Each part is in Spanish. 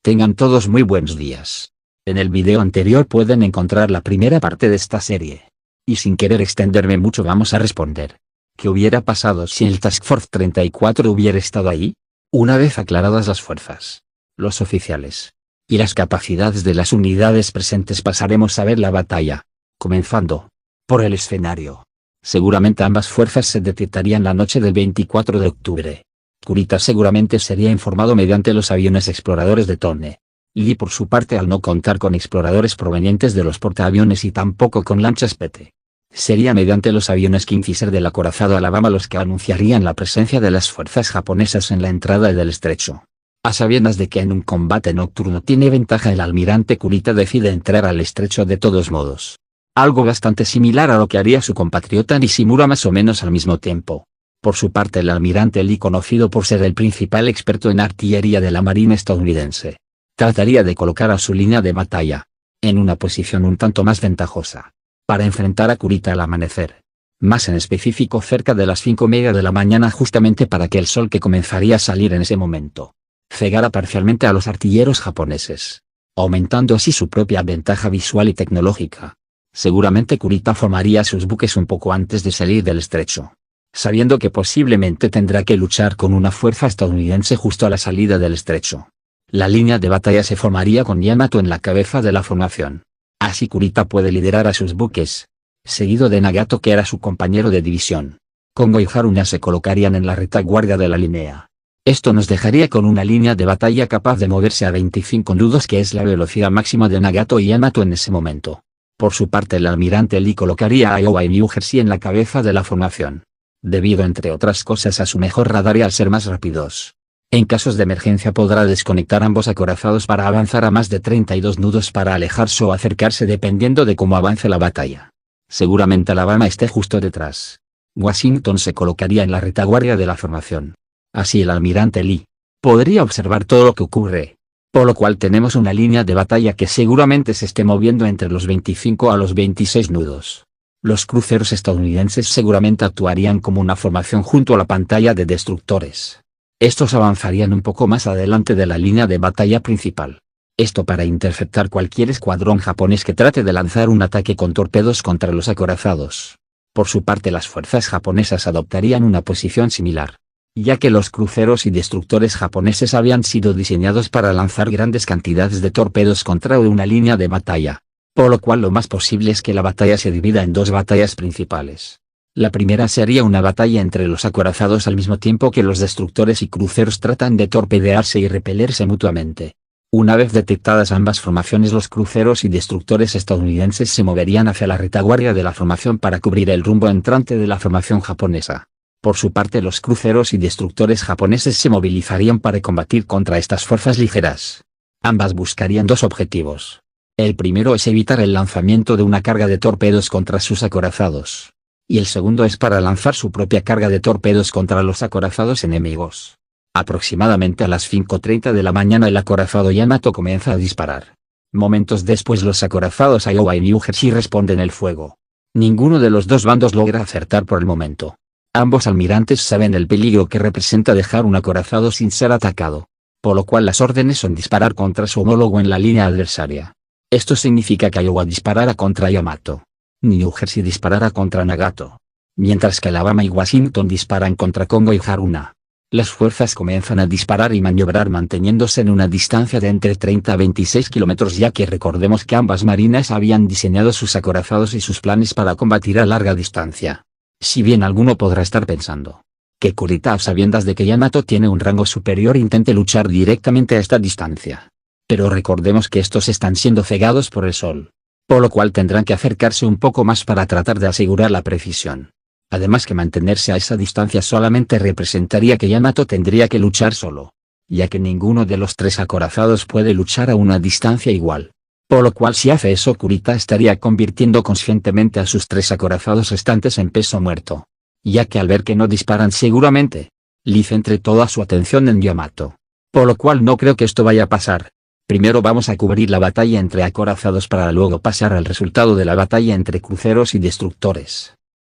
Tengan todos muy buenos días. En el video anterior pueden encontrar la primera parte de esta serie. Y sin querer extenderme mucho vamos a responder. ¿Qué hubiera pasado si el Task Force 34 hubiera estado ahí? Una vez aclaradas las fuerzas, los oficiales y las capacidades de las unidades presentes pasaremos a ver la batalla. Comenzando por el escenario. Seguramente ambas fuerzas se detectarían la noche del 24 de octubre. Kurita seguramente sería informado mediante los aviones exploradores de Tone. Lee por su parte, al no contar con exploradores provenientes de los portaaviones y tampoco con lanchas PT, sería mediante los aviones King Fisher del acorazado Alabama los que anunciarían la presencia de las fuerzas japonesas en la entrada del estrecho. A sabiendas de que en un combate nocturno tiene ventaja, el almirante Kurita decide entrar al estrecho de todos modos. Algo bastante similar a lo que haría su compatriota Nishimura más o menos al mismo tiempo. Por su parte, el almirante Lee, conocido por ser el principal experto en artillería de la Marina estadounidense, trataría de colocar a su línea de batalla en una posición un tanto más ventajosa para enfrentar a Kurita al amanecer. Más en específico cerca de las 5:30 de la mañana, justamente para que el sol que comenzaría a salir en ese momento cegara parcialmente a los artilleros japoneses, aumentando así su propia ventaja visual y tecnológica. Seguramente Kurita formaría sus buques un poco antes de salir del estrecho, sabiendo que posiblemente tendrá que luchar con una fuerza estadounidense justo a la salida del estrecho. La línea de batalla se formaría con Yamato en la cabeza de la formación. Así Kurita puede liderar a sus buques, seguido de Nagato, que era su compañero de división. Kongo y Haruna se colocarían en la retaguardia de la línea. Esto nos dejaría con una línea de batalla capaz de moverse a 25 nudos, que es la velocidad máxima de Nagato y Yamato en ese momento. Por su parte, el almirante Lee colocaría a Iowa y New Jersey en la cabeza de la formación, debido entre otras cosas a su mejor radar y al ser más rápidos. En casos de emergencia podrá desconectar ambos acorazados para avanzar a más de 32 nudos para alejarse o acercarse dependiendo de cómo avance la batalla. Seguramente Alabama esté justo detrás. Washington se colocaría en la retaguardia de la formación. Así el almirante Lee podría observar todo lo que ocurre, por lo cual tenemos una línea de batalla que seguramente se esté moviendo entre los 25 a los 26 nudos. Los cruceros estadounidenses seguramente actuarían como una formación junto a la pantalla de destructores. Estos avanzarían un poco más adelante de la línea de batalla principal. Esto para interceptar cualquier escuadrón japonés que trate de lanzar un ataque con torpedos contra los acorazados. Por su parte, las fuerzas japonesas adoptarían una posición similar, ya que los cruceros y destructores japoneses habían sido diseñados para lanzar grandes cantidades de torpedos contra una línea de batalla, por lo cual lo más posible es que la batalla se divida en dos batallas principales. La primera sería una batalla entre los acorazados al mismo tiempo que los destructores y cruceros tratan de torpedearse y repelerse mutuamente. Una vez detectadas ambas formaciones, los cruceros y destructores estadounidenses se moverían hacia la retaguardia de la formación para cubrir el rumbo entrante de la formación japonesa. Por su parte, los cruceros y destructores japoneses se movilizarían para combatir contra estas fuerzas ligeras. Ambas buscarían dos objetivos. El primero es evitar el lanzamiento de una carga de torpedos contra sus acorazados, y el segundo es para lanzar su propia carga de torpedos contra los acorazados enemigos. Aproximadamente a las 5:30 de la mañana el acorazado Yamato comienza a disparar. Momentos después los acorazados Iowa y New Jersey responden el fuego. Ninguno de los dos bandos logra acertar por el momento. Ambos almirantes saben el peligro que representa dejar un acorazado sin ser atacado, por lo cual las órdenes son disparar contra su homólogo en la línea adversaria. Esto significa que Iowa disparará contra Yamato, New Jersey disparará contra Nagato, mientras que Alabama y Washington disparan contra Kongo y Haruna. Las fuerzas comienzan a disparar y maniobrar manteniéndose en una distancia de entre 30 a 26 kilómetros, ya que recordemos que ambas marinas habían diseñado sus acorazados y sus planes para combatir a larga distancia. Si bien alguno podrá estar pensando que Kurita, a sabiendas de que Yamato tiene un rango superior, intente luchar directamente a esta distancia. Pero recordemos que estos están siendo cegados por el sol, por lo cual tendrán que acercarse un poco más para tratar de asegurar la precisión. Además que mantenerse a esa distancia solamente representaría que Yamato tendría que luchar solo, ya que ninguno de los tres acorazados puede luchar a una distancia igual. Por lo cual, si hace eso, Kurita estaría convirtiendo conscientemente a sus tres acorazados restantes en peso muerto, ya que al ver que no disparan seguramente Lee centre toda su atención en Yamato. Por lo cual no creo que esto vaya a pasar. Primero vamos a cubrir la batalla entre acorazados para luego pasar al resultado de la batalla entre cruceros y destructores.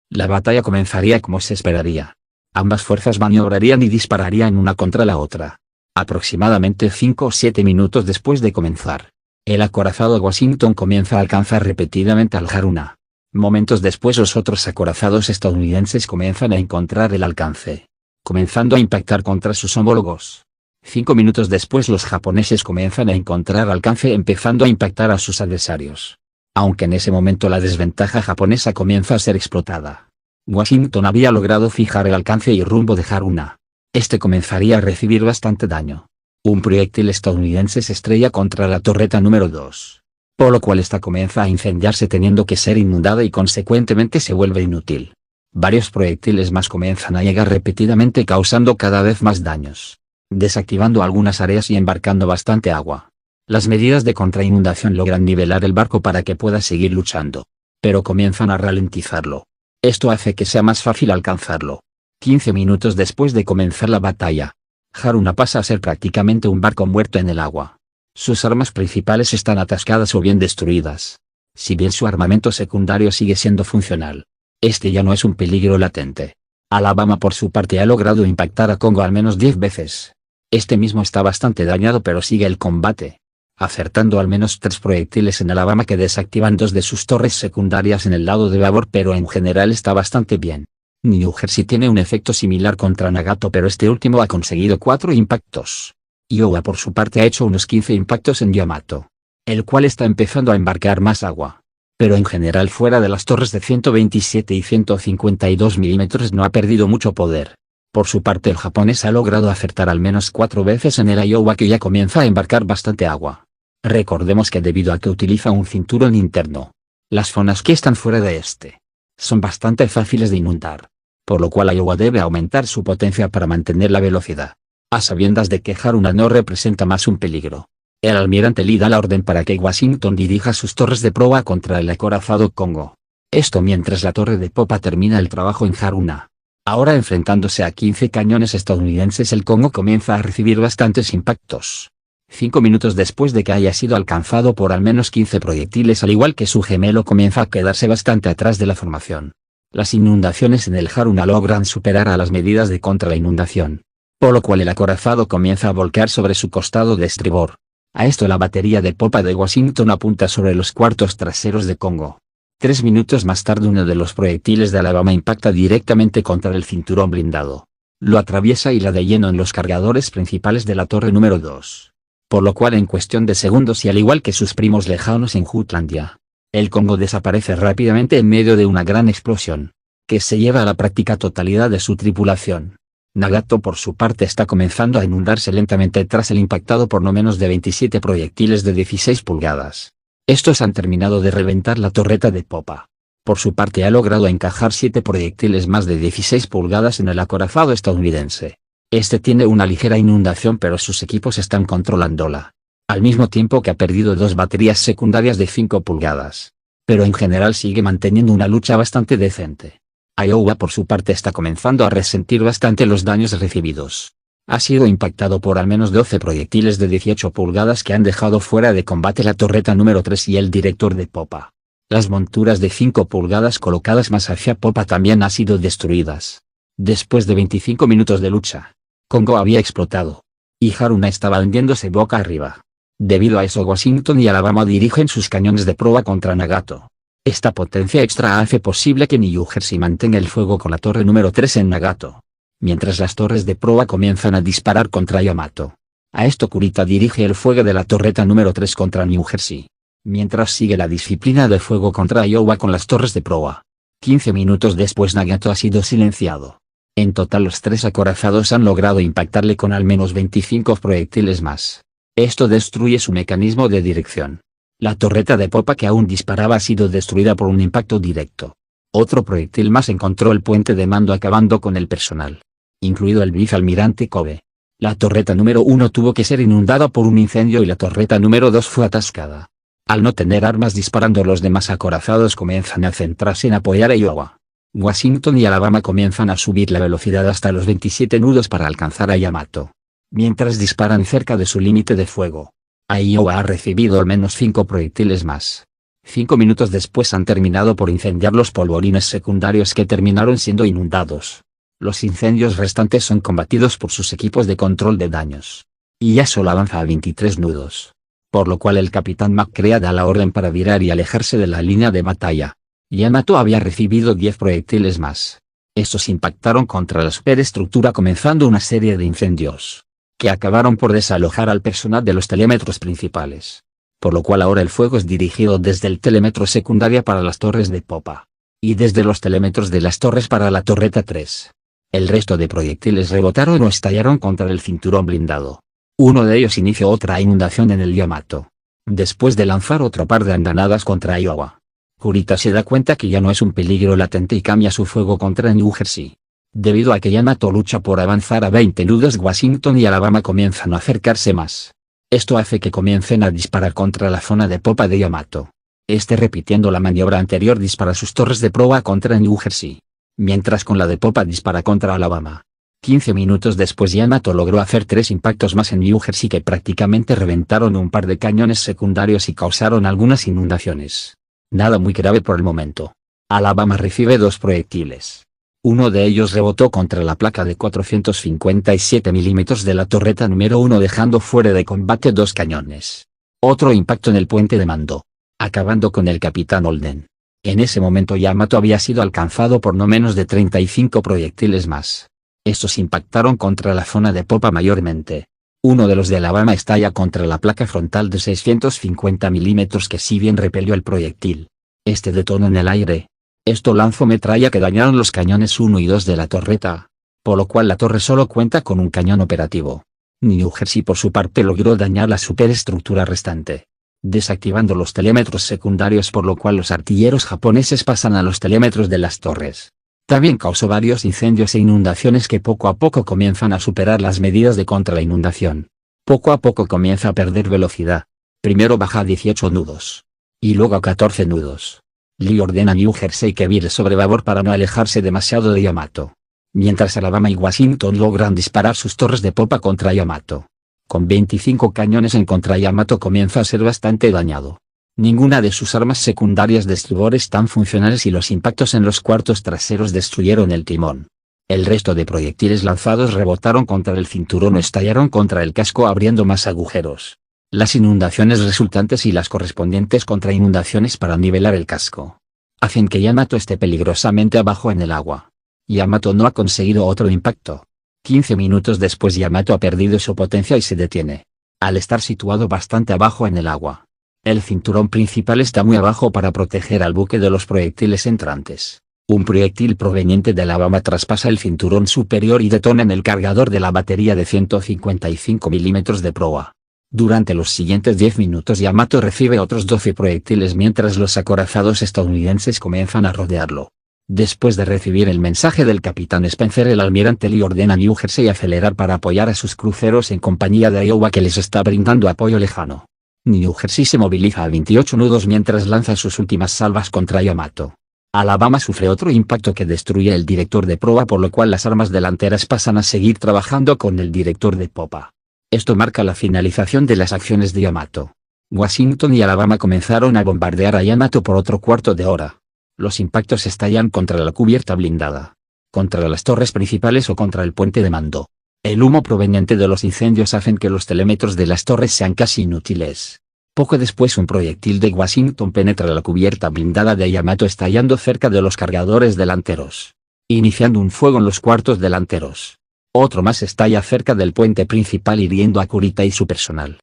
La batalla comenzaría como se esperaría. Ambas fuerzas maniobrarían y dispararían una contra la otra. Aproximadamente 5 o 7 minutos después de comenzar, el acorazado Washington comienza a alcanzar repetidamente al Haruna. Momentos después los otros acorazados estadounidenses comienzan a encontrar el alcance, comenzando a impactar contra sus homólogos. 5 minutos después los japoneses comienzan a encontrar alcance empezando a impactar a sus adversarios. Aunque en ese momento la desventaja japonesa comienza a ser explotada, Washington había logrado fijar el alcance y rumbo de Haruna. Este comenzaría a recibir bastante daño. Un proyectil estadounidense se estrella contra la torreta número 2, por lo cual esta comienza a incendiarse teniendo que ser inundada y consecuentemente se vuelve inútil. Varios proyectiles más comienzan a llegar repetidamente causando cada vez más daños, desactivando algunas áreas y embarcando bastante agua. Las medidas de contrainundación logran nivelar el barco para que pueda seguir luchando, pero comienzan a ralentizarlo. Esto hace que sea más fácil alcanzarlo. 15 minutos después de comenzar la batalla, Haruna pasa a ser prácticamente un barco muerto en el agua. Sus armas principales están atascadas o bien destruidas. Si bien su armamento secundario sigue siendo funcional, este ya no es un peligro latente. Alabama por su parte ha logrado impactar a Congo al menos 10 veces. Este mismo está bastante dañado pero sigue el combate, acertando al menos 3 proyectiles en Alabama que desactivan 2 de sus torres secundarias en el lado de babor, pero en general está bastante bien. New Jersey tiene un efecto similar contra Nagato, pero este último ha conseguido 4 impactos. Iowa por su parte ha hecho unos 15 impactos en Yamato, el cual está empezando a embarcar más agua. Pero en general fuera de las torres de 127 y 152 milímetros no ha perdido mucho poder. Por su parte el japonés ha logrado acertar al menos 4 veces en el Iowa, que ya comienza a embarcar bastante agua. Recordemos que debido a que utiliza un cinturón interno, las zonas que están fuera de este son bastante fáciles de inundar, por lo cual Iowa debe aumentar su potencia para mantener la velocidad. A sabiendas de que Haruna no representa más un peligro, el almirante Lee da la orden para que Washington dirija sus torres de proa contra el acorazado Congo. Esto mientras la torre de popa termina el trabajo en Haruna. Ahora enfrentándose a 15 cañones estadounidenses, el Congo comienza a recibir bastantes impactos. 5 minutos después de que haya sido alcanzado por al menos 15 proyectiles, al igual que su gemelo, comienza a quedarse bastante atrás de la formación. Las inundaciones en el Haruna logran superar a las medidas de contra la inundación, por lo cual el acorazado comienza a volcar sobre su costado de estribor. A esto la batería de popa de Washington apunta sobre los cuartos traseros de Congo. 3 minutos más tarde uno de los proyectiles de Alabama impacta directamente contra el cinturón blindado. Lo atraviesa y la de lleno en los cargadores principales de la torre número 2. Por lo cual en cuestión de segundos, y al igual que sus primos lejanos en Jutlandia, el Congo desaparece rápidamente en medio de una gran explosión, que se lleva a la práctica totalidad de su tripulación. Nagato por su parte está comenzando a inundarse lentamente tras el impactado por no menos de 27 proyectiles de 16 pulgadas. Estos han terminado de reventar la torreta de popa. Por su parte ha logrado encajar 7 proyectiles más de 16 pulgadas en el acorazado estadounidense. Este tiene una ligera inundación pero sus equipos están controlándola, al mismo tiempo que ha perdido 2 baterías secundarias de 5 pulgadas. Pero en general sigue manteniendo una lucha bastante decente. Iowa por su parte está comenzando a resentir bastante los daños recibidos. Ha sido impactado por al menos 12 proyectiles de 18 pulgadas que han dejado fuera de combate la torreta número 3 y el director de popa. Las monturas de 5 pulgadas colocadas más hacia popa también han sido destruidas. Después de 25 minutos de lucha, Congo había explotado, y Haruna estaba hundiéndose boca arriba. Debido a eso Washington y Alabama dirigen sus cañones de proa contra Nagato. Esta potencia extra hace posible que New Jersey mantenga el fuego con la torre número 3 en Nagato, mientras las torres de proa comienzan a disparar contra Yamato. A esto Kurita dirige el fuego de la torreta número 3 contra New Jersey, mientras sigue la disciplina de fuego contra Iowa con las torres de proa. 15 minutos después Nagato ha sido silenciado. En total los 3 acorazados han logrado impactarle con al menos 25 proyectiles más. Esto destruye su mecanismo de dirección. La torreta de popa que aún disparaba ha sido destruida por un impacto directo. Otro proyectil más encontró el puente de mando acabando con el personal, incluido el vicealmirante Kobe. La torreta número 1 tuvo que ser inundada por un incendio y la torreta número 2 fue atascada. Al no tener armas disparando, los demás acorazados comienzan a centrarse en apoyar a Iowa. Washington y Alabama comienzan a subir la velocidad hasta los 27 nudos para alcanzar a Yamato, mientras disparan cerca de su límite de fuego. Iowa ha recibido al menos 5 proyectiles más. 5 minutos después han terminado por incendiar los polvorines secundarios que terminaron siendo inundados. Los incendios restantes son combatidos por sus equipos de control de daños. y ya solo avanza a 23 nudos. Por lo cual el Capitán McCrea da la orden para virar y alejarse de la línea de batalla. Yamato había recibido 10 proyectiles más. Estos impactaron contra la superestructura comenzando una serie de incendios, que acabaron por desalojar al personal de los telémetros principales. Por lo cual ahora el fuego es dirigido desde el telémetro secundaria para las torres de popa, y desde los telémetros de las torres para la torreta 3. El resto de proyectiles rebotaron o estallaron contra el cinturón blindado. Uno de ellos inició otra inundación en el Yamato. Después de lanzar otro par de andanadas contra Iowa, Kurita se da cuenta que ya no es un peligro latente y cambia su fuego contra New Jersey. Debido a que Yamato lucha por avanzar a 20 nudos, Washington y Alabama comienzan a acercarse más. Esto hace que comiencen a disparar contra la zona de popa de Yamato. Repitiendo la maniobra anterior, dispara sus torres de proa contra New Jersey, mientras con la de popa dispara contra Alabama. 15 minutos después Yamato logró hacer 3 impactos más en New Jersey que prácticamente reventaron un par de cañones secundarios y causaron algunas inundaciones. Nada muy grave por el momento. Alabama recibe 2 proyectiles. Uno de ellos rebotó contra la placa de 457 milímetros de la torreta número 1 dejando fuera de combate 2 cañones. Otro impacto en el puente de mando, acabando con el Capitán Holden. En ese momento Yamato había sido alcanzado por no menos de 35 proyectiles más. Estos impactaron contra la zona de popa mayormente. Uno de los de Alabama estalla contra la placa frontal de 650 milímetros que si bien repelió el proyectil, detonó en el aire. Esto lanzó metralla que dañaron los cañones 1 y 2 de la torreta, por lo cual la torre solo cuenta con un cañón operativo. New Jersey por su parte logró dañar la superestructura restante, desactivando los telémetros secundarios, por lo cual los artilleros japoneses pasan a los telémetros de las torres. También causó varios incendios e inundaciones que poco a poco comienzan a superar las medidas de contra la inundación. Poco a poco comienza a perder velocidad. Primero baja a 18 nudos, y luego a 14 nudos. Lee ordena a New Jersey que vire sobre babor para no alejarse demasiado de Yamato, mientras Alabama y Washington logran disparar sus torres de popa contra Yamato. Con 25 cañones en contra, Yamato comienza a ser bastante dañado. Ninguna de sus armas secundarias de estribor están funcionales y los impactos en los cuartos traseros destruyeron el timón. El resto de proyectiles lanzados rebotaron contra el cinturón o estallaron contra el casco abriendo más agujeros. Las inundaciones resultantes y las correspondientes contrainundaciones para nivelar el casco hacen que Yamato esté peligrosamente abajo en el agua. Yamato no ha conseguido otro impacto. 15 minutos después Yamato ha perdido su potencia y se detiene, al estar situado bastante abajo en el agua. El cinturón principal está muy abajo para proteger al buque de los proyectiles entrantes. Un proyectil proveniente de Alabama traspasa el cinturón superior y detona en el cargador de la batería de 155 milímetros de proa. Durante los siguientes 10 minutos Yamato recibe otros 12 proyectiles mientras los acorazados estadounidenses comienzan a rodearlo. Después de recibir el mensaje del Capitán Spencer, el almirante Lee ordena a New Jersey acelerar para apoyar a sus cruceros en compañía de Iowa, que les está brindando apoyo lejano. New Jersey se moviliza a 28 nudos mientras lanza sus últimas salvas contra Yamato. Alabama sufre otro impacto que destruye el director de proa, por lo cual las armas delanteras pasan a seguir trabajando con el director de popa. Esto marca la finalización de las acciones de Yamato. Washington y Alabama comenzaron a bombardear a Yamato por otro cuarto de hora. Los impactos estallan contra la cubierta blindada, contra las torres principales o contra el puente de mando. El humo proveniente de los incendios hacen que los telémetros de las torres sean casi inútiles. Poco después un proyectil de Washington penetra la cubierta blindada de Yamato estallando cerca de los cargadores delanteros, iniciando un fuego en los cuartos delanteros. Otro más estalla cerca del puente principal hiriendo a Kurita y su personal.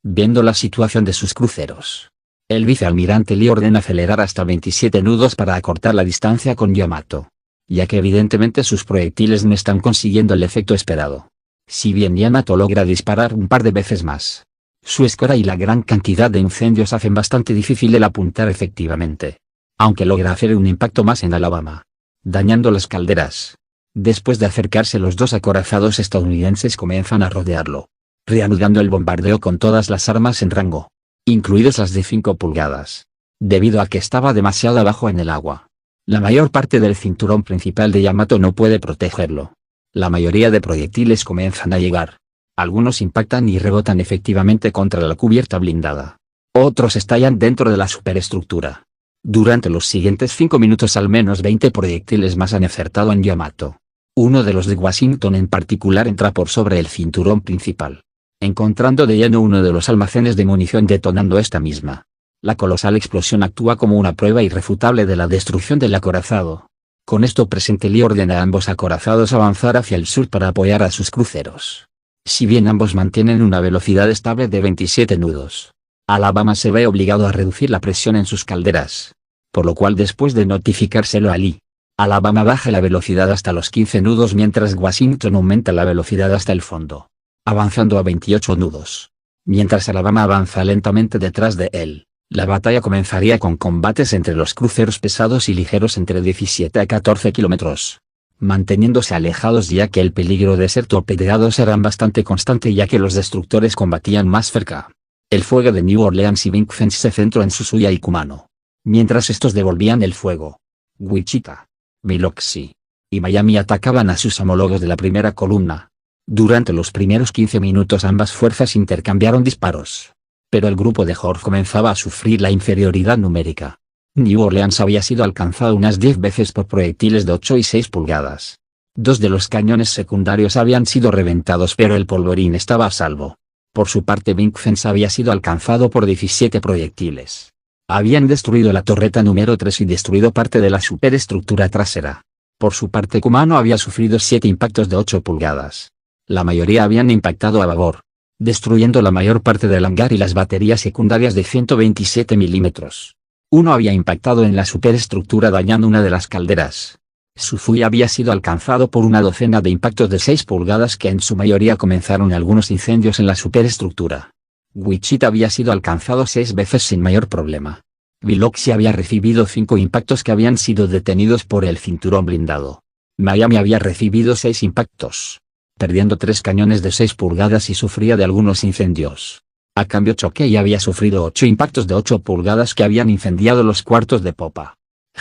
Viendo la situación de sus cruceros, el vicealmirante Lee ordena acelerar hasta 27 nudos para acortar la distancia con Yamato, ya que evidentemente sus proyectiles no están consiguiendo el efecto esperado. Si bien Yamato logra disparar un par de veces más, su escora y la gran cantidad de incendios hacen bastante difícil el apuntar efectivamente. Aunque logra hacer un impacto más en Alabama, dañando las calderas. Después de acercarse, los 2 acorazados estadounidenses comienzan a rodearlo, reanudando el bombardeo con todas las armas en rango, incluidas las de 5 pulgadas, debido a que estaba demasiado abajo en el agua. La mayor parte del cinturón principal de Yamato no puede protegerlo. La mayoría de proyectiles comienzan a llegar. Algunos impactan y rebotan efectivamente contra la cubierta blindada. Otros estallan dentro de la superestructura. Durante los siguientes 5 minutos al menos 20 proyectiles más han acertado en Yamato. Uno de los de Washington en particular entra por sobre el cinturón principal, encontrando de lleno uno de los almacenes de munición detonando esta misma. La colosal explosión actúa como una prueba irrefutable de la destrucción del acorazado. Con esto presente Lee ordena a ambos acorazados avanzar hacia el sur para apoyar a sus cruceros. Si bien ambos mantienen una velocidad estable de 27 nudos, Alabama se ve obligado a reducir la presión en sus calderas. Por lo cual después de notificárselo a Lee, Alabama baja la velocidad hasta los 15 nudos mientras Washington aumenta la velocidad hasta el fondo, avanzando a 28 nudos. Mientras Alabama avanza lentamente detrás de él, la batalla comenzaría con combates entre los cruceros pesados y ligeros entre 17 a 14 kilómetros, manteniéndose alejados ya que el peligro de ser torpedeados era bastante constante ya que los destructores combatían más cerca. El fuego de New Orleans y Vincennes se centró en Suzuya y Kumano, mientras estos devolvían el fuego. Wichita, Biloxi y Miami atacaban a sus homólogos de la primera columna. Durante los primeros 15 minutos ambas fuerzas intercambiaron disparos, pero el grupo de Horth comenzaba a sufrir la inferioridad numérica. New Orleans había sido alcanzado unas 10 veces por proyectiles de 8 y 6 pulgadas. Dos de los cañones secundarios habían sido reventados pero el polvorín estaba a salvo. Por su parte Vincennes había sido alcanzado por 17 proyectiles. Habían destruido la torreta número 3 y destruido parte de la superestructura trasera. Por su parte Kumano había sufrido 7 impactos de 8 pulgadas. La mayoría habían impactado a babor, destruyendo la mayor parte del hangar y las baterías secundarias de 127 milímetros. Uno había impactado en la superestructura dañando una de las calderas. Suzuya había sido alcanzado por una docena de impactos de 6 pulgadas que en su mayoría comenzaron algunos incendios en la superestructura. Wichita había sido alcanzado 6 veces sin mayor problema. Biloxi había recibido 5 impactos que habían sido detenidos por el cinturón blindado. Miami había recibido 6 impactos, perdiendo 3 cañones de 6 pulgadas y sufría de algunos incendios. A cambio Choquei había sufrido 8 impactos de 8 pulgadas que habían incendiado los cuartos de popa.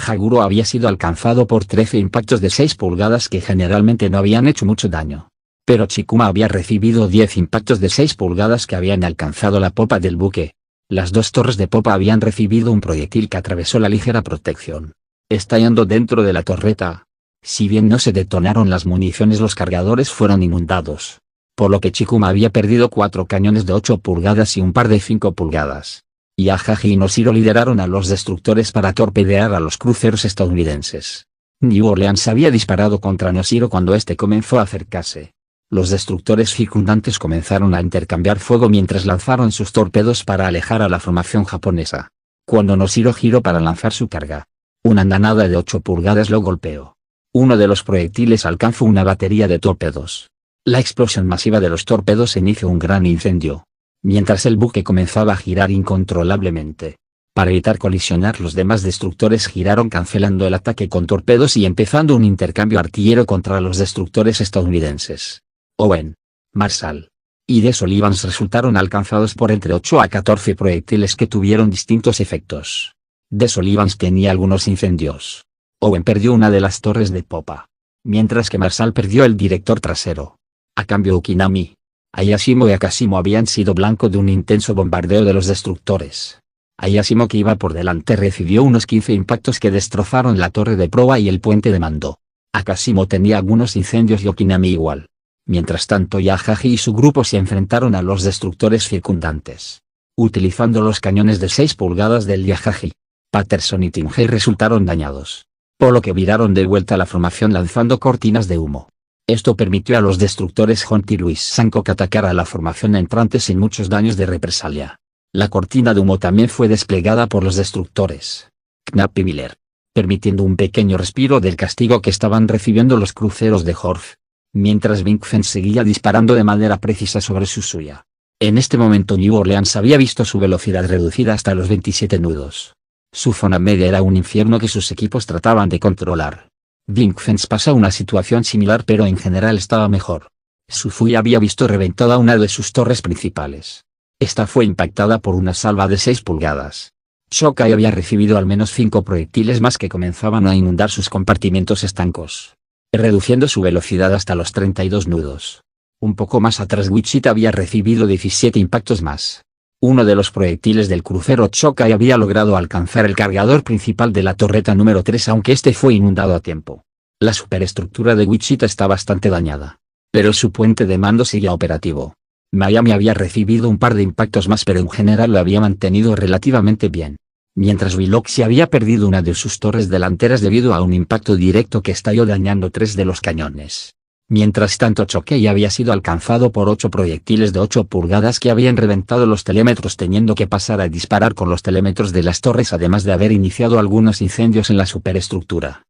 Haguro había sido alcanzado por 13 impactos de 6 pulgadas que generalmente no habían hecho mucho daño. Pero Chikuma había recibido 10 impactos de 6 pulgadas que habían alcanzado la popa del buque. Las dos torres de popa habían recibido un proyectil que atravesó la ligera protección, estallando dentro de la torreta. Si bien no se detonaron las municiones, los cargadores fueron inundados, por lo que Chikuma había perdido 4 cañones de 8 pulgadas y un par de 5 pulgadas. Yahaji y Noshiro lideraron a los destructores para torpedear a los cruceros estadounidenses. New Orleans había disparado contra Noshiro cuando este comenzó a acercarse. Los destructores circundantes comenzaron a intercambiar fuego mientras lanzaron sus torpedos para alejar a la formación japonesa. Cuando Noshiro giró para lanzar su carga, una andanada de 8 pulgadas lo golpeó. Uno de los proyectiles alcanzó una batería de torpedos. La explosión masiva de los torpedos inició un gran incendio, mientras el buque comenzaba a girar incontrolablemente. Para evitar colisionar, los demás destructores giraron cancelando el ataque con torpedos y empezando un intercambio artillero contra los destructores estadounidenses. Owen, Marshall y de Sullivan resultaron alcanzados por entre 8 a 14 proyectiles que tuvieron distintos efectos. De Sullivan tenía algunos incendios. Owen perdió una de las torres de popa, mientras que Marshall perdió el director trasero. A cambio Ukinami, Ayashimo y Akashimo habían sido blanco de un intenso bombardeo de los destructores. Ayashimo, que iba por delante, recibió unos 15 impactos que destrozaron la torre de proa y el puente de mando. Akashimo tenía algunos incendios y Okinami igual. Mientras tanto Yahaji y su grupo se enfrentaron a los destructores circundantes, utilizando los cañones de 6 pulgadas del Yahaji. Patterson y Timhey resultaron dañados, por lo que viraron de vuelta a la formación lanzando cortinas de humo. Esto permitió a los destructores Hunt y Louis Sankoku atacar a la formación entrante sin muchos daños de represalia. La cortina de humo también fue desplegada por los destructores Knapp y Miller, permitiendo un pequeño respiro del castigo que estaban recibiendo los cruceros de Horth, mientras Vincennes seguía disparando de manera precisa sobre Suzuya. En este momento New Orleans había visto su velocidad reducida hasta los 27 nudos. Su zona media era un infierno que sus equipos trataban de controlar. Vincennes pasó una situación similar, pero en general estaba mejor. Suzuya había visto reventada una de sus torres principales. Esta fue impactada por una salva de 6 pulgadas. Chokai había recibido al menos 5 proyectiles más que comenzaban a inundar sus compartimientos estancos, reduciendo su velocidad hasta los 32 nudos. Un poco más atrás Wichita había recibido 17 impactos más. Uno de los proyectiles del crucero Chokai había logrado alcanzar el cargador principal de la torreta número 3, aunque este fue inundado a tiempo. La superestructura de Wichita está bastante dañada, pero su puente de mando sigue operativo. Miami había recibido un par de impactos más, pero en general lo había mantenido relativamente bien. Mientras Biloxi había perdido una de sus torres delanteras debido a un impacto directo que estalló dañando 3 de los cañones. Mientras tanto Choquei había sido alcanzado por 8 proyectiles de 8 pulgadas que habían reventado los telémetros, teniendo que pasar a disparar con los telémetros de las torres, además de haber iniciado algunos incendios en la superestructura.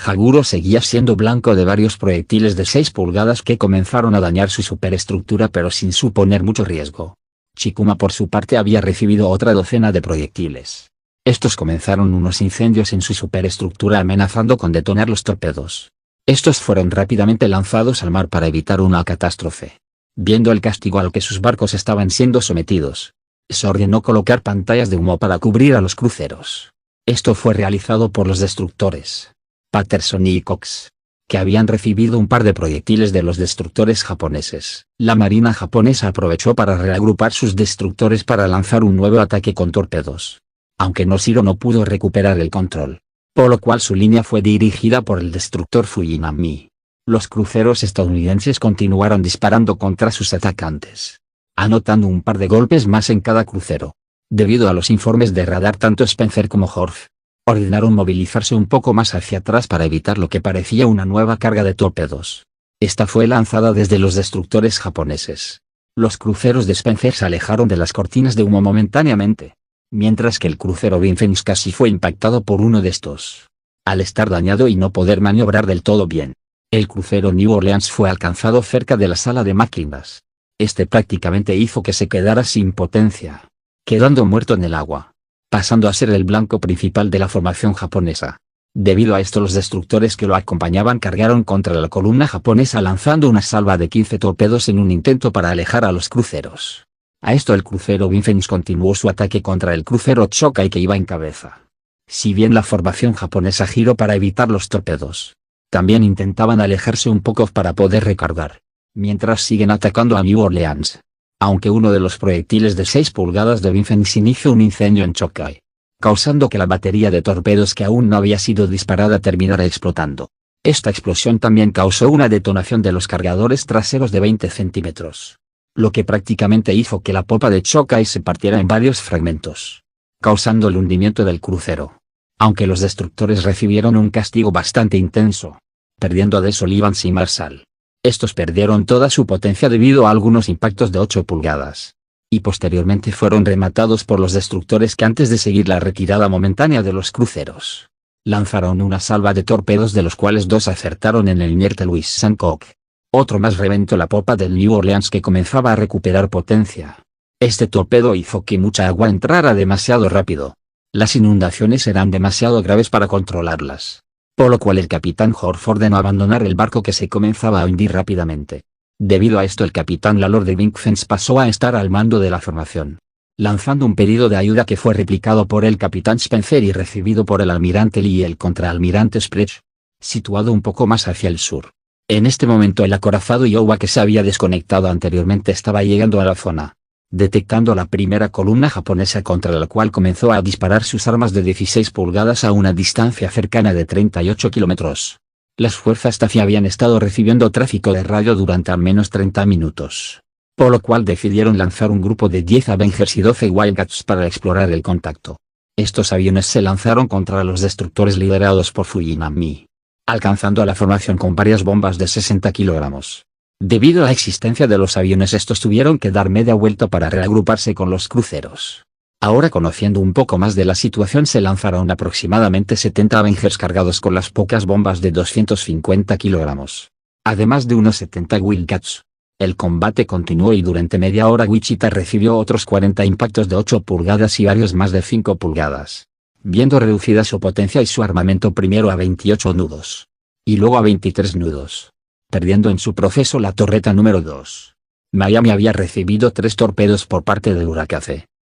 Haguro seguía siendo blanco de varios proyectiles de 6 pulgadas que comenzaron a dañar su superestructura, pero sin suponer mucho riesgo. Chikuma por su parte había recibido otra docena de proyectiles. Estos comenzaron unos incendios en su superestructura, amenazando con detonar los torpedos. Estos fueron rápidamente lanzados al mar para evitar una catástrofe. Viendo el castigo al que sus barcos estaban siendo sometidos, se ordenó colocar pantallas de humo para cubrir a los cruceros. Esto fue realizado por los destructores Patterson y Cox, que habían recibido un par de proyectiles de los destructores japoneses. La marina japonesa aprovechó para reagrupar sus destructores para lanzar un nuevo ataque con torpedos. Aunque Noshiro no pudo recuperar el control, por lo cual su línea fue dirigida por el destructor Fujinami. Los cruceros estadounidenses continuaron disparando contra sus atacantes, anotando un par de golpes más en cada crucero. Debido a los informes de radar, tanto Spencer como Horf ordenaron movilizarse un poco más hacia atrás para evitar lo que parecía una nueva carga de torpedos. Esta fue lanzada desde los destructores japoneses. Los cruceros de Spencer se alejaron de las cortinas de humo momentáneamente, mientras que el crucero Vincennes casi fue impactado por uno de estos. Al estar dañado y no poder maniobrar del todo bien, el crucero New Orleans fue alcanzado cerca de la sala de máquinas. Este prácticamente hizo que se quedara sin potencia, quedando muerto en el agua, pasando a ser el blanco principal de la formación japonesa. Debido a esto, los destructores que lo acompañaban cargaron contra la columna japonesa lanzando una salva de 15 torpedos en un intento para alejar a los cruceros. A esto el crucero Vincennes continuó su ataque contra el crucero Chokai, que iba en cabeza. Si bien la formación japonesa giró para evitar los torpedos, también intentaban alejarse un poco para poder recargar, mientras siguen atacando a New Orleans. Aunque uno de los proyectiles de 6 pulgadas de Vincennes inició un incendio en Chokai, causando que la batería de torpedos que aún no había sido disparada terminara explotando. Esta explosión también causó una detonación de los cargadores traseros de 20 centímetros. Lo que prácticamente hizo que la popa de Chokai se partiera en varios fragmentos, causando el hundimiento del crucero. Aunque los destructores recibieron un castigo bastante intenso, perdiendo a De Sullivan y Marshall. Estos perdieron toda su potencia debido a algunos impactos de 8 pulgadas, y posteriormente fueron rematados por los destructores, que antes de seguir la retirada momentánea de los cruceros, lanzaron una salva de torpedos, de los cuales 2 acertaron en el inerte Louis Sancock. Otro más reventó la popa del New Orleans, que comenzaba a recuperar potencia. Este torpedo hizo que mucha agua entrara demasiado rápido. Las inundaciones eran demasiado graves para controlarlas, por lo cual el capitán Horf ordenó abandonar el barco, que se comenzaba a hundir rápidamente. Debido a esto, el capitán Lalor de Vincennes pasó a estar al mando de la formación, lanzando un pedido de ayuda que fue replicado por el capitán Spencer y recibido por el almirante Lee y el contraalmirante Sprecht, situado un poco más hacia el sur. En este momento el acorazado Iowa, que se había desconectado anteriormente, estaba llegando a la zona, detectando la primera columna japonesa, contra la cual comenzó a disparar sus armas de 16 pulgadas a una distancia cercana de 38 kilómetros. Las fuerzas Taffy habían estado recibiendo tráfico de radio durante al menos 30 minutos, por lo cual decidieron lanzar un grupo de 10 Avengers y 12 Wildcats para explorar el contacto. Estos aviones se lanzaron contra los destructores liderados por Fujinami, alcanzando a la formación con varias bombas de 60 kilogramos. Debido a la existencia de los aviones, estos tuvieron que dar media vuelta para reagruparse con los cruceros. Ahora, conociendo un poco más de la situación, se lanzaron aproximadamente 70 Avengers cargados con las pocas bombas de 250 kilogramos, además de unos 70 Wildcats. El combate continuó y durante media hora Wichita recibió otros 40 impactos de 8 pulgadas y varios más de 5 pulgadas, viendo reducida su potencia y su armamento, primero a 28 nudos, y luego a 23 nudos, perdiendo en su proceso la torreta número 2. Miami había recibido 3 torpedos por parte del Huracán,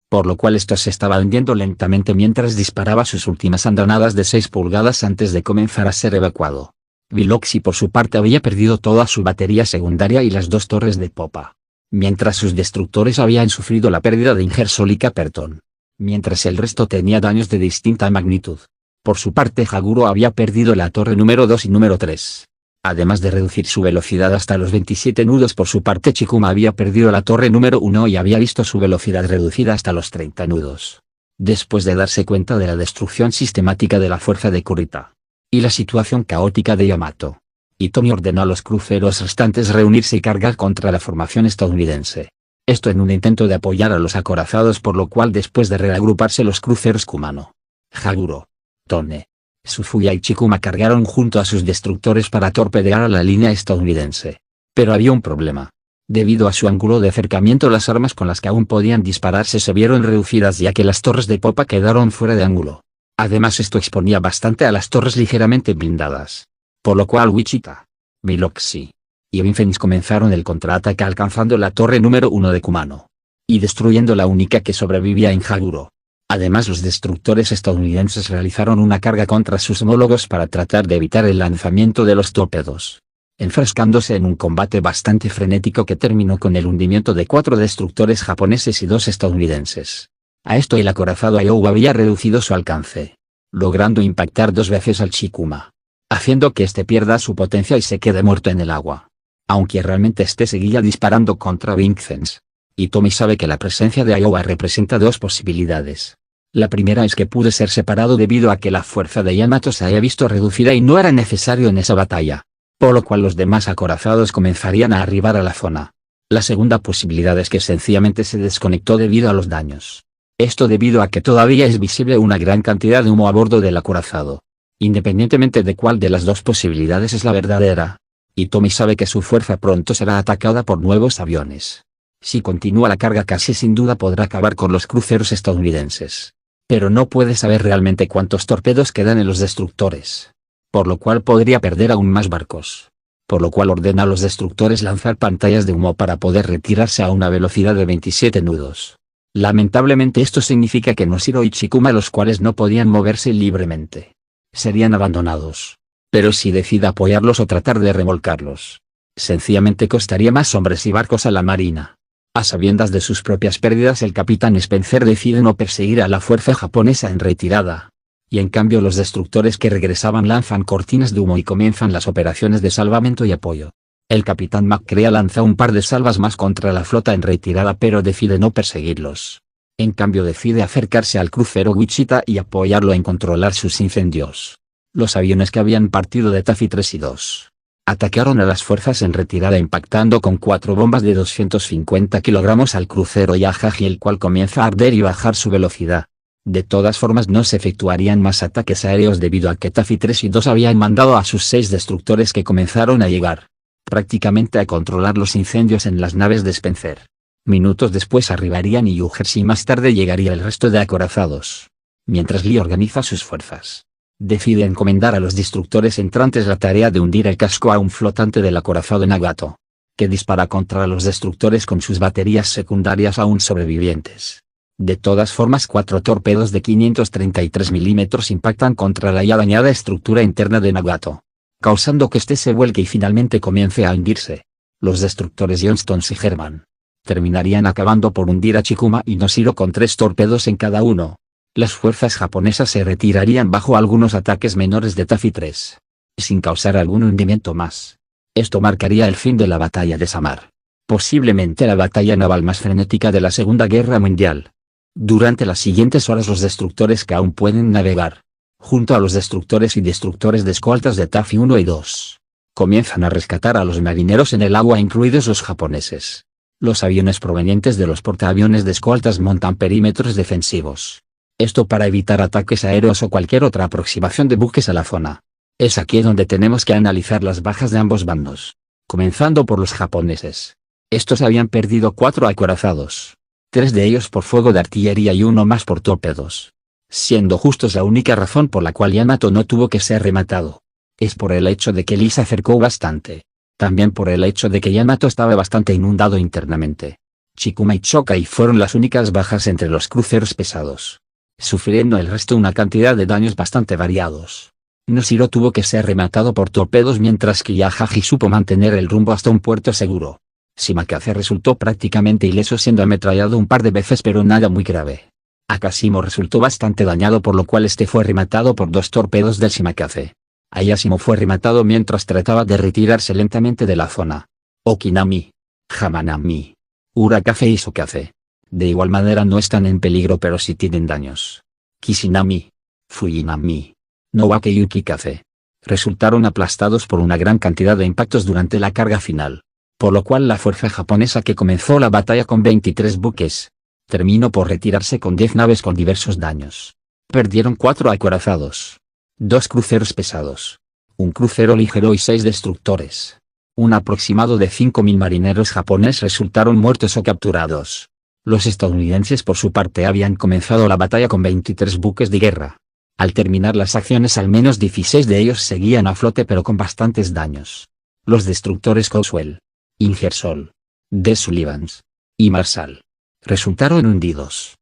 por lo cual esto se estaba hundiendo lentamente mientras disparaba sus últimas andanadas de 6 pulgadas antes de comenzar a ser evacuado. Biloxi por su parte había perdido toda su batería secundaria y las 2 torres de popa, mientras sus destructores habían sufrido la pérdida de Ingersoll y Caperton, mientras el resto tenía daños de distinta magnitud. Por su parte, Haguro había perdido la torre número 2 y número 3. Además de reducir su velocidad hasta los 27 nudos por su parte, Chikuma había perdido la torre número 1 y había visto su velocidad reducida hasta los 30 nudos. Después de darse cuenta de la destrucción sistemática de la fuerza de Kurita y la situación caótica de Yamato, Hitomi ordenó a los cruceros restantes reunirse y cargar contra la formación estadounidense. Esto en un intento de apoyar a los acorazados, por lo cual después de reagruparse los cruceros Kumano, Haguro, Tone, Sufuya y Chikuma cargaron junto a sus destructores para torpedear a la línea estadounidense. Pero había un problema. Debido a su ángulo de acercamiento, las armas con las que aún podían dispararse se vieron reducidas, ya que las torres de popa quedaron fuera de ángulo. Además, esto exponía bastante a las torres ligeramente blindadas. Por lo cual Wichita, Biloxi y Vincennes comenzaron el contraataque, alcanzando la torre número 1 de Kumano y destruyendo la única que sobrevivía en Haguro. Además, los destructores estadounidenses realizaron una carga contra sus homólogos para tratar de evitar el lanzamiento de los torpedos, enfrascándose en un combate bastante frenético que terminó con el hundimiento de 4 destructores japoneses y 2 estadounidenses. A esto el acorazado Iowa había reducido su alcance, logrando impactar 2 veces al Chikuma, haciendo que este pierda su potencia y se quede muerto en el agua. Aunque realmente este seguía disparando contra Vincennes, Hitomi sabe que la presencia de Iowa representa 2 posibilidades. La primera es que pude ser separado debido a que la fuerza de Yamato se haya visto reducida y no era necesario en esa batalla, por lo cual los demás acorazados comenzarían a arribar a la zona. La segunda posibilidad es que sencillamente se desconectó debido a los daños. Esto debido a que todavía es visible una gran cantidad de humo a bordo del acorazado. Independientemente de cuál de las 2 posibilidades es la verdadera, Hitomi sabe que su fuerza pronto será atacada por nuevos aviones. Si continúa la carga, casi sin duda podrá acabar con los cruceros estadounidenses. Pero no puede saber realmente cuántos torpedos quedan en los destructores, por lo cual podría perder aún más barcos. Por lo cual ordena a los destructores lanzar pantallas de humo para poder retirarse a una velocidad de 27 nudos. Lamentablemente esto significa que Noshiro y Chikuma, los cuales no podían moverse libremente, serían abandonados. Pero si decide apoyarlos o tratar de remolcarlos, sencillamente costaría más hombres y barcos a la marina. A sabiendas de sus propias pérdidas, el capitán Spencer decide no perseguir a la fuerza japonesa en retirada, y en cambio los destructores que regresaban lanzan cortinas de humo y comienzan las operaciones de salvamento y apoyo. El capitán McCrea lanza un par de salvas más contra la flota en retirada, pero decide no perseguirlos. En cambio decide acercarse al crucero Wichita y apoyarlo en controlar sus incendios. Los aviones que habían partido de Taffy 3 y 2 atacaron a las fuerzas en retirada, impactando con 4 bombas de 250 kilogramos al crucero Yahagi, el cual comienza a arder y bajar su velocidad. De todas formas, no se efectuarían más ataques aéreos debido a que Taffy 3 y 2 habían mandado a sus 6 destructores, que comenzaron a llegar prácticamente a controlar los incendios en las naves de Spencer. Minutos después arribarían Yugers y más tarde llegaría el resto de acorazados. Mientras Lee organiza sus fuerzas, decide encomendar a los destructores entrantes la tarea de hundir el casco a un flotante del acorazado Nagato, que dispara contra los destructores con sus baterías secundarias aún sobrevivientes. De todas formas, 4 torpedos de 533 milímetros impactan contra la ya dañada estructura interna de Nagato, causando que este se vuelque y finalmente comience a hundirse. Los destructores Johnstone y Herman terminarían acabando por hundir a Chikuma y Noshiro con 3 torpedos en cada uno. Las fuerzas japonesas se retirarían bajo algunos ataques menores de Taffy 3, sin causar algún hundimiento más. Esto marcaría el fin de la batalla de Samar, posiblemente la batalla naval más frenética de la Segunda Guerra Mundial. Durante las siguientes horas, los destructores que aún pueden navegar, junto a los destructores y destructores de escoltas de Taffy 1 y 2, comienzan a rescatar a los marineros en el agua, incluidos los japoneses. Los aviones provenientes de los portaaviones de escoltas montan perímetros defensivos. Esto para evitar ataques aéreos o cualquier otra aproximación de buques a la zona. Es aquí donde tenemos que analizar las bajas de ambos bandos, comenzando por los japoneses. Estos habían perdido 4 acorazados, 3 de ellos por fuego de artillería y 1 más por torpedos. Siendo justos, la única razón por la cual Yamato no tuvo que ser rematado es por el hecho de que Lee se acercó bastante. También por el hecho de que Yamato estaba bastante inundado internamente. Chikuma y Chokai fueron las únicas bajas entre los cruceros pesados, sufriendo el resto una cantidad de daños bastante variados. Noshiro tuvo que ser rematado por torpedos, mientras que Yahagi supo mantener el rumbo hasta un puerto seguro. Shimakaze resultó prácticamente ileso, siendo ametrallado un par de veces, pero nada muy grave. Akashimo resultó bastante dañado, por lo cual este fue rematado por 2 torpedos del Shimakaze. Ayashimo fue rematado mientras trataba de retirarse lentamente de la zona. Okinami, Hamanami, Urakafe y Sokafe. De igual manera no están en peligro pero sí tienen daños. Kishinami, Fujinami, Nowake y Ukikafe. Resultaron aplastados por una gran cantidad de impactos durante la carga final. Por lo cual la fuerza japonesa que comenzó la batalla con 23 buques, terminó por retirarse con 10 naves con diversos daños. Perdieron 4 acorazados, 2 cruceros pesados, un crucero ligero y 6 destructores. Un aproximado de 5.000 marineros japoneses resultaron muertos o capturados. Los estadounidenses por su parte habían comenzado la batalla con 23 buques de guerra. Al terminar las acciones al menos 16 de ellos seguían a flote pero con bastantes daños. Los destructores Coswell, Ingersoll, de Sullivans y Marshall resultaron hundidos.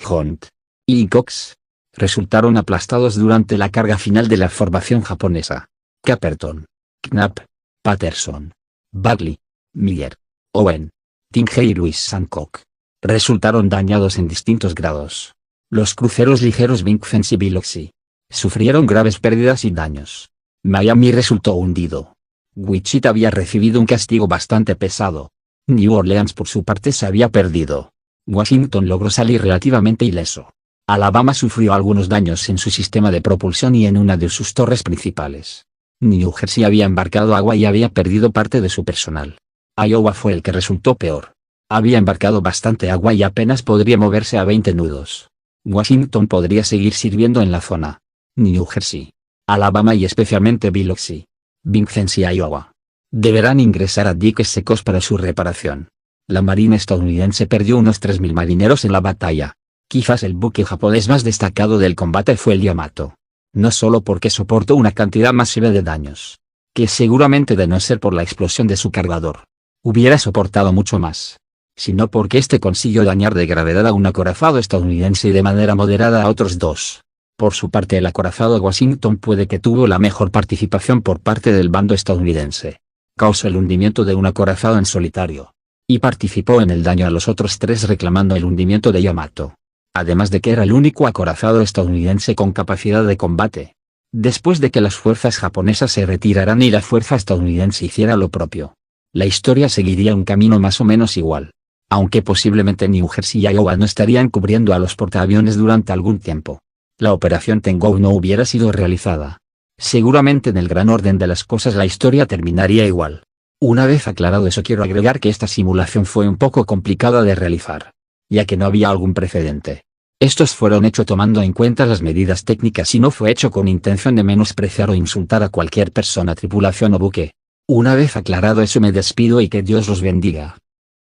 Hunt y Cox resultaron aplastados durante la carga final de la formación japonesa. Caperton, Knapp, Patterson, Bagley, Miller, Owen, Tinge y Louis Hancock resultaron dañados en distintos grados. Los cruceros ligeros Vincennes y Biloxi sufrieron graves pérdidas y daños. Miami resultó hundido. Wichita había recibido un castigo bastante pesado. New Orleans por su parte se había perdido. Washington logró salir relativamente ileso. Alabama sufrió algunos daños en su sistema de propulsión y en una de sus torres principales. New Jersey había embarcado agua y había perdido parte de su personal. Iowa fue el que resultó peor. Había embarcado bastante agua y apenas podría moverse a 20 nudos. Washington podría seguir sirviendo en la zona. New Jersey, Alabama y especialmente Biloxi, Vincennes y Iowa deberán ingresar a diques secos para su reparación. La marina estadounidense perdió unos 3.000 marineros en la batalla. Quizás el buque japonés más destacado del combate fue el Yamato. No solo porque soportó una cantidad masiva de daños, que seguramente de no ser por la explosión de su cargador, hubiera soportado mucho más, sino porque este consiguió dañar de gravedad a un acorazado estadounidense y de manera moderada a otros 2. Por su parte el acorazado Washington puede que tuvo la mejor participación por parte del bando estadounidense. Causó el hundimiento de un acorazado en solitario, y participó en el daño a los otros 3 reclamando el hundimiento de Yamato. Además de que era el único acorazado estadounidense con capacidad de combate. Después de que las fuerzas japonesas se retiraran y la fuerza estadounidense hiciera lo propio, la historia seguiría un camino más o menos igual. Aunque posiblemente New Jersey y Iowa no estarían cubriendo a los portaaviones durante algún tiempo. La operación Tengou no hubiera sido realizada. Seguramente en el gran orden de las cosas la historia terminaría igual. Una vez aclarado eso quiero agregar que esta simulación fue un poco complicada de realizar, ya que no había algún precedente. Estos fueron hechos tomando en cuenta las medidas técnicas y no fue hecho con intención de menospreciar o insultar a cualquier persona, tripulación o buque. Una vez aclarado eso me despido y que Dios los bendiga.